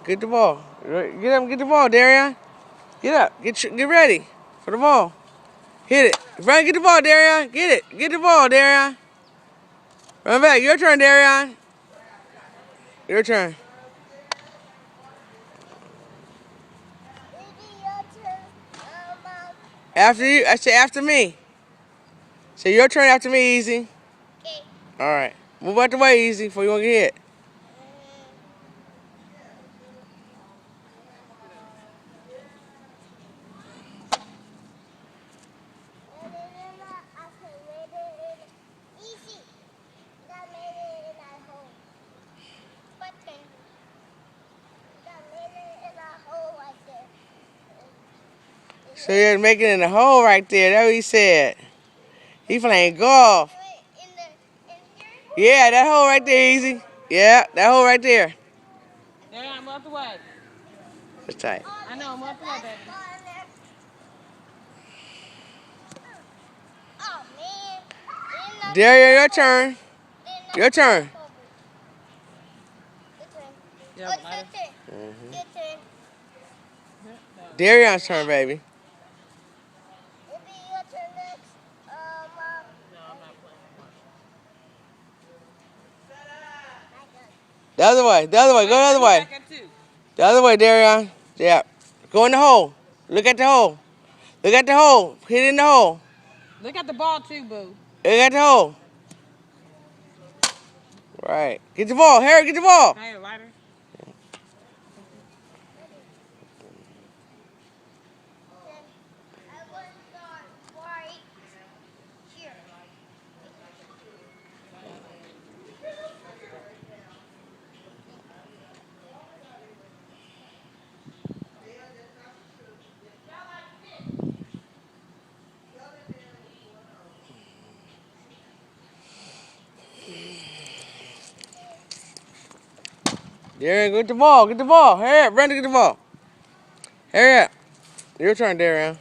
Get the ball. Get up and get the ball, Darian. Get up. Get ready for the ball. Hit it. Run, get the ball, Darian. Get it. Get the ball, Darian. Run back. Your turn, Darian. Your turn. After you. I say after me. Say your turn after me, Easy. Okay. All right. Move out the way, Easy, before you want to get hit. So you're making it in the hole right there. That's what he said. He playing golf. Yeah, that hole right there, Easy. Yeah, that hole right there. There, I'm out the way. It's tight. I know, I'm out the way, baby. Daria, your turn. Your turn. Yeah, Darian's turn, baby. The other way. The other way. Go the other way. The other way, Darian. Yeah. Go in the hole. Look at the hole. Look at the hole. Hit it in the hole. Look at the ball too, boo. Look at the hole. Right. Get the ball. Harry, get the ball. Can I get a lighter? Darian, get the ball. Get the ball. Hurry up. Run to get the ball. Hurry up. Your turn, Darian.